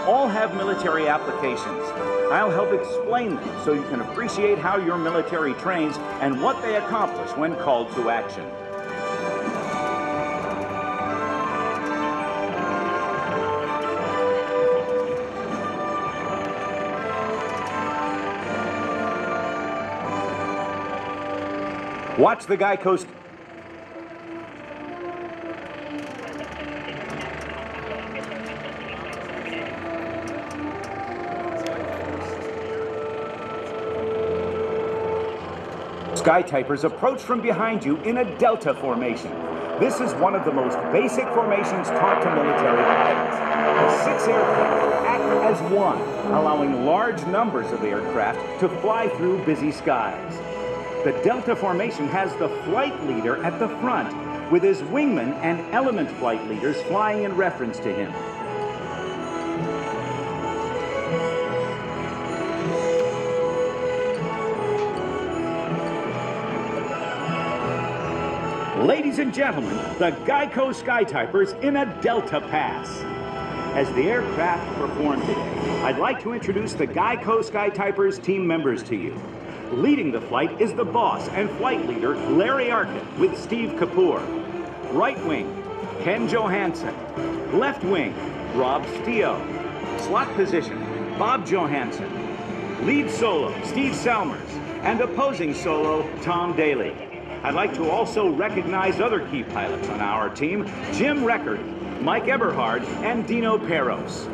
all have military applications. I'll help explain them so you can appreciate how your military trains and what they accomplish when called to action. Watch the GEICO Skytypers approach from behind you in a delta formation. This is one of the most basic formations taught to military pilots. The 6 aircraft act as one, allowing large numbers of aircraft to fly through busy skies. The delta formation has the flight leader at the front, with his wingman and element flight leaders flying in reference to him. Ladies and gentlemen, the GEICO Skytypers in a delta pass. As the aircraft perform today, I'd like to introduce the GEICO Skytypers team members to you. Leading the flight is the boss and flight leader, Larry Arkin, with Steve Kapoor. Right wing, Ken Johansson. Left wing, Rob Steo. Slot position, Bob Johansson. Lead solo, Steve Salmers. And opposing solo, Tom Daly. I'd like to also recognize other key pilots on our team, Jim Record, Mike Eberhard, and Dino Peros.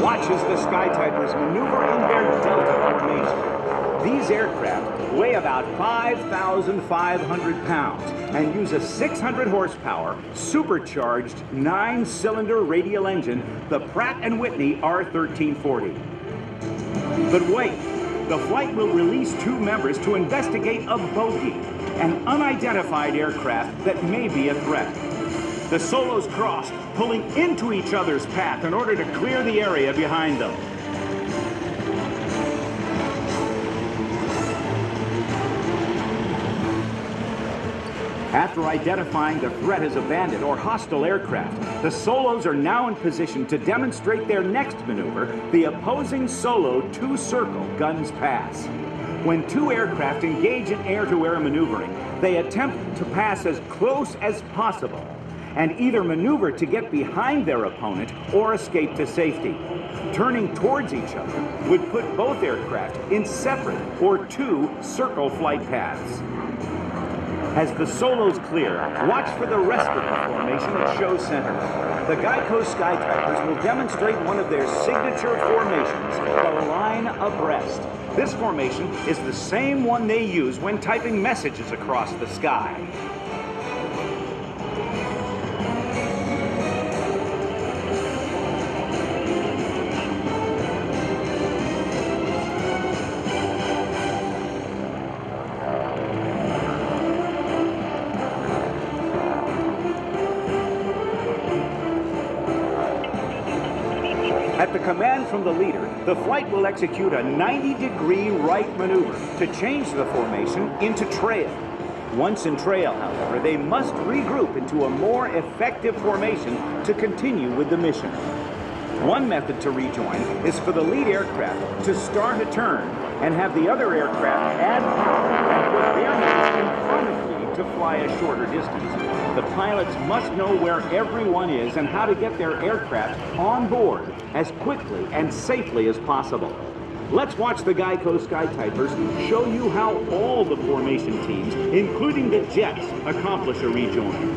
Watch as the Skytypers maneuver in their delta formation. These aircraft weigh about 5,500 pounds and use a 600 horsepower, supercharged 9-cylinder radial engine, the Pratt & Whitney R1340. But wait, the flight will release 2 members to investigate a bogey, an unidentified aircraft that may be a threat. The solos cross, pulling into each other's path in order to clear the area behind them. After identifying the threat as a bandit or hostile aircraft, the solos are now in position to demonstrate their next maneuver, the opposing solo 2-circle guns pass. When 2 aircraft engage in air-to-air maneuvering, they attempt to pass as close as possible and either maneuver to get behind their opponent or escape to safety. Turning towards each other would put both aircraft in separate or 2-circle flight paths. As the solos clear, watch for the rest of the formation at show center. The GEICO Skytypers will demonstrate one of their signature formations, the line abreast. This formation is the same one they use when typing messages across the sky. At the command from the leader, the flight will execute a 90-degree right maneuver to change the formation into trail. Once in trail, however, they must regroup into a more effective formation to continue with the mission. One method to rejoin is for the lead aircraft to start a turn and have the other aircraft add power and put their nose in front of the lead to fly a shorter distance. The pilots must know where everyone is and how to get their aircraft on board as quickly and safely as possible. Let's watch the GEICO Skytypers show you how all the formation teams, including the jets, accomplish a rejoin.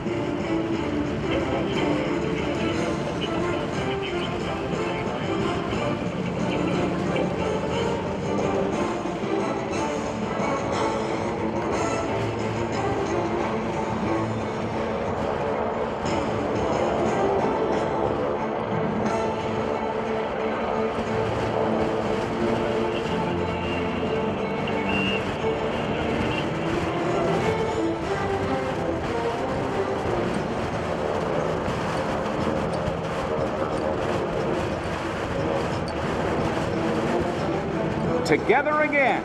Together again.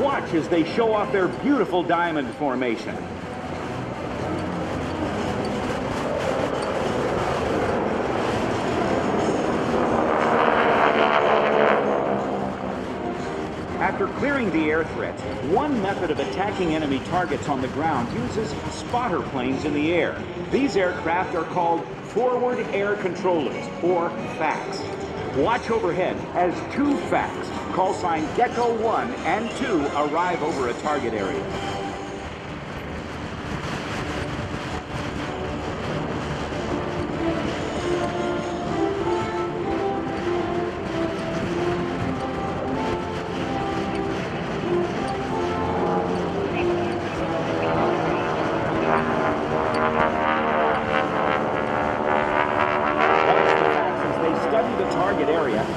Watch as they show off their beautiful diamond formation. clearing the air threats, one method of attacking enemy targets on the ground uses spotter planes in the air. These aircraft are called forward air controllers, or FACs. Watch overhead as two FACs, call sign Gecko 1 and 2, arrive over a target area.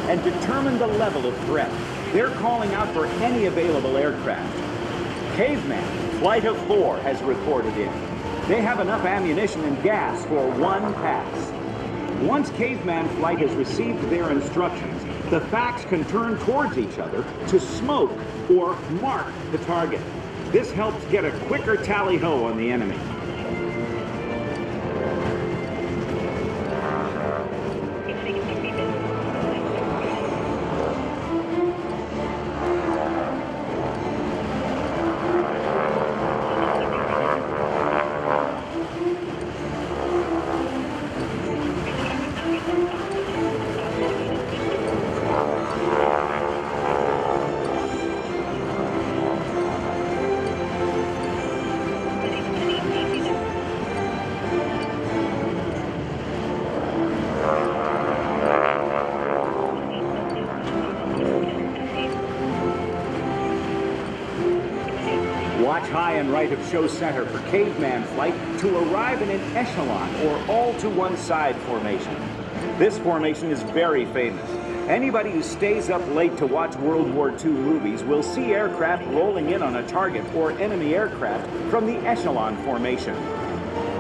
And determine the level of threat. They're calling out for any available aircraft. Caveman, Flight of 4, has reported in. They have enough ammunition and gas for one pass. Once Caveman Flight has received their instructions, the FACs can turn towards each other to smoke or mark the target. This helps get a quicker tally-ho on the enemy. Watch high and right of show center for Caveman Flight to arrive in an echelon or all-to-one-side formation. This formation is very famous. Anybody who stays up late to watch World War II movies will see aircraft rolling in on a target or enemy aircraft from the echelon formation.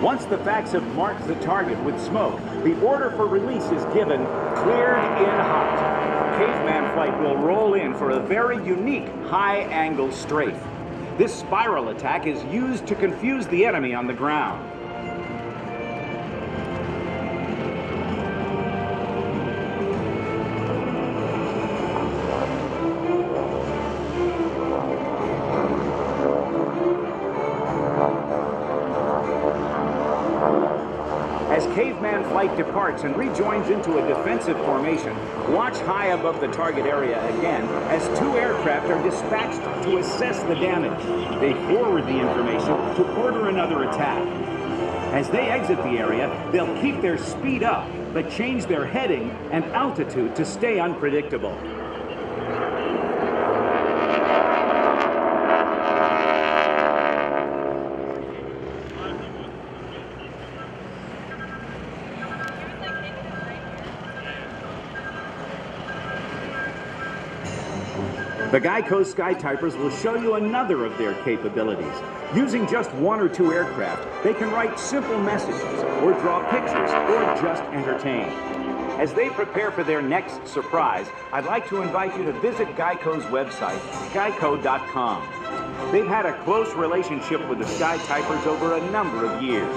Once the FACs have marked the target with smoke, the order for release is given, cleared in hot. Caveman Flight will roll in for a very unique high-angle strafe. This spiral attack is used to confuse the enemy on the ground. As Caveman Flight departs and rejoins into a defensive formation, watch high above the target area again as two aircraft are dispatched to assess the damage. They forward the information to order another attack. As they exit the area, they'll keep their speed up, but change their heading and altitude to stay unpredictable. The GEICO Skytypers will show you another of their capabilities. Using just one or two aircraft, they can write simple messages, or draw pictures, or just entertain. As they prepare for their next surprise, I'd like to invite you to visit GEICO's website, geico.com. They've had a close relationship with the Skytypers over a number of years.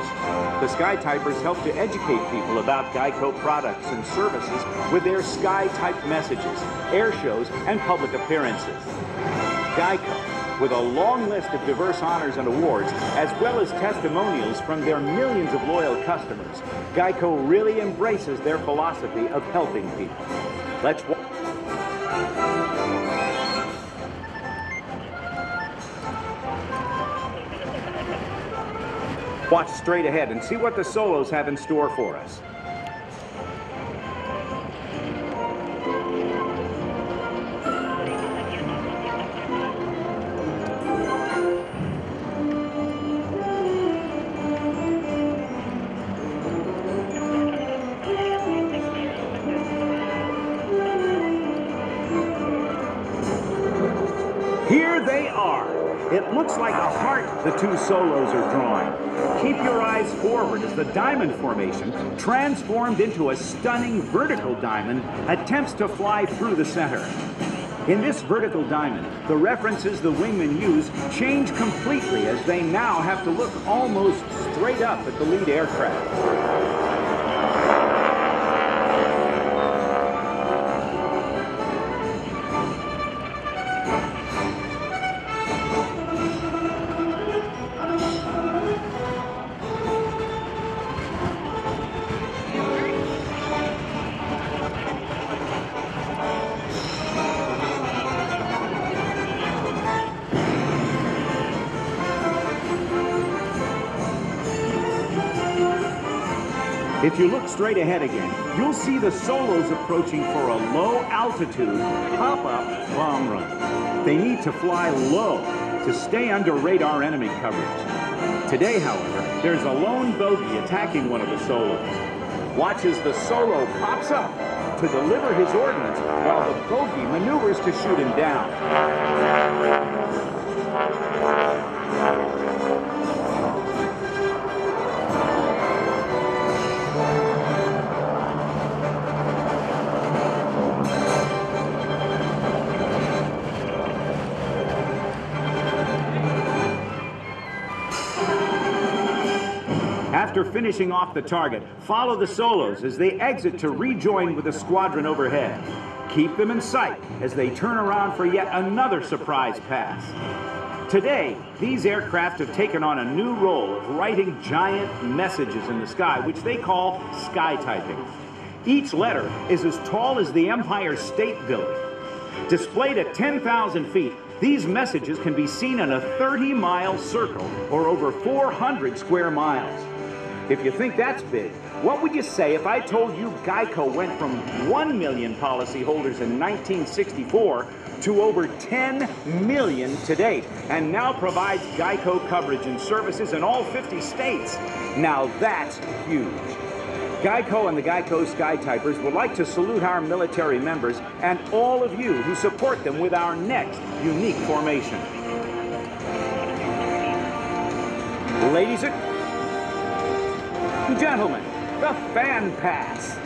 The Skytypers help to educate people about GEICO products and services with their Skytype messages, air shows, and public appearances. GEICO, with a long list of diverse honors and awards, as well as testimonials from their millions of loyal customers, GEICO really embraces their philosophy of helping people. Let's watch straight ahead and see what the solos have in store for us. Here they are. It looks like a heart the two solos are drawing. Keep your eyes forward as the diamond formation, transformed into a stunning vertical diamond, attempts to fly through the center. In this vertical diamond, the references the wingmen use change completely as they now have to look almost straight up at the lead aircraft. If you look straight ahead again, you'll see the Solos approaching for a low-altitude pop-up bomb run. They need to fly low to stay under radar enemy coverage. Today, however, there's a lone bogey attacking one of the Solos. Watch as the Solo pops up to deliver his ordnance while the bogey maneuvers to shoot him down. After finishing off the target, follow the Solos as they exit to rejoin with the squadron overhead. Keep them in sight as they turn around for yet another surprise pass. Today, these aircraft have taken on a new role of writing giant messages in the sky, which they call Skytyping. Each letter is as tall as the Empire State Building. Displayed at 10,000 feet, these messages can be seen in a 30-mile circle, or over 400 square miles. If you think that's big, what would you say if I told you GEICO went from 1 million policyholders in 1964 to over 10 million to date, and now provides GEICO coverage and services in all 50 states? Now that's huge. GEICO and the GEICO Skytypers would like to salute our military members and all of you who support them with our next unique formation. Ladies and gentlemen, the fan pass.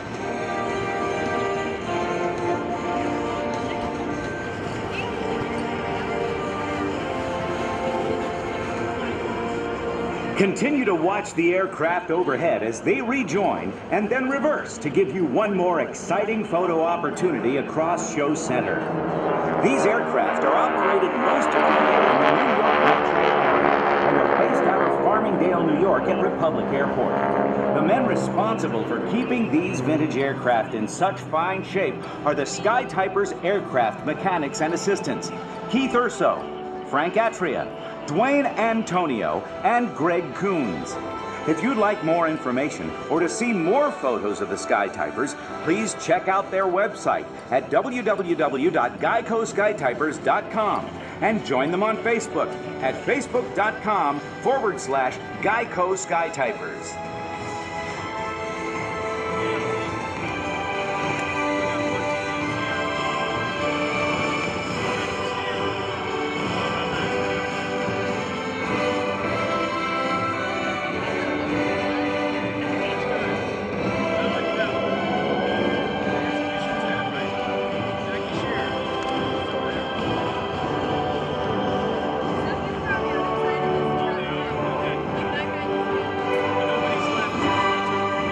Continue to watch the aircraft overhead as they rejoin and then reverse to give you one more exciting photo opportunity across Show Center. These aircraft are operated most of the year in the New York metro area and are based out of Farmingdale, New York at Republic Airport. The men responsible for keeping these vintage aircraft in such fine shape are the Skytypers aircraft mechanics and assistants, Keith Urso, Frank Atria, Dwayne Antonio, and Greg Coons. If you'd like more information or to see more photos of the Skytypers, please check out their website at www.geicoskytypers.com and join them on Facebook at facebook.com/GEICO Skytypers.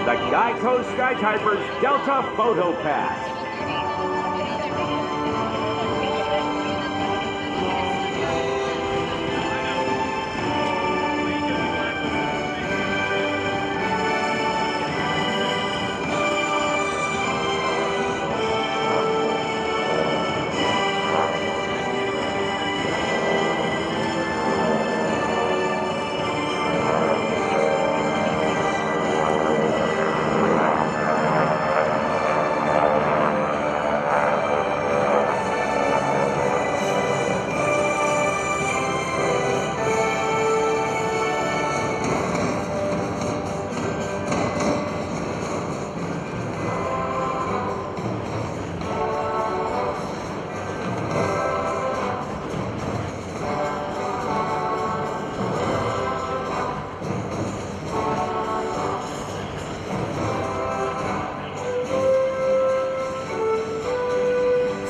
The GEICO Skytypers Delta Photo Pass.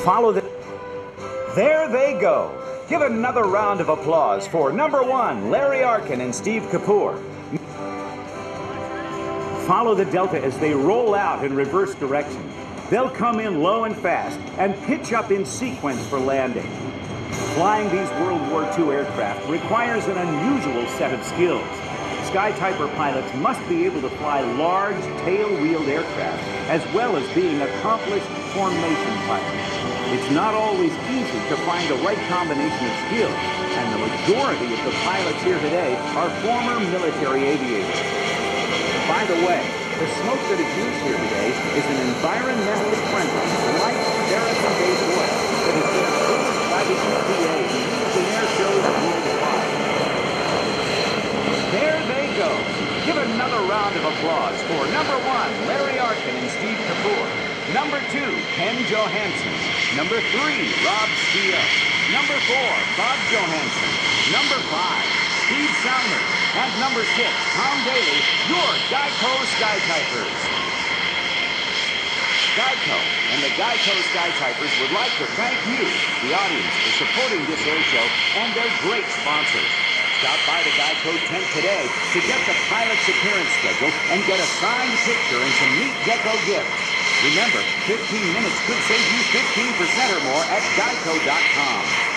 Follow the... There they go. Give another round of applause for number 1, Larry Arkin and Steve Kapoor. Follow the Delta as they roll out in reverse direction. They'll come in low and fast and pitch up in sequence for landing. Flying these World War II aircraft requires an unusual set of skills. Skytyper pilots must be able to fly large, tail-wheeled aircraft, as well as being accomplished formation pilots. It's not always easy to find the right combination of skills, and the majority of the pilots here today are former military aviators. By the way, The smoke that is used here today is an environmentally friendly, light, paraffin-based oil that has been approved by the EPA to use in air shows worldwide. There they go. Give another round of applause for number 1, Larry Arkin and Steve Kapoor. Number 2, Ken Johansson. Number 3, Rob Steele. Number 4, Bob Johansson. Number 5, Steve Sounders. And number 6, Tom Daly, your GEICO Skytypers. GEICO and the GEICO Skytypers would like to thank you, the audience, for supporting this air show and their great sponsors. Stop by the GEICO tent today to get the pilot's appearance schedule and get a signed picture and some neat deco gifts. Remember, 15 minutes could save you 15% or more at geico.com.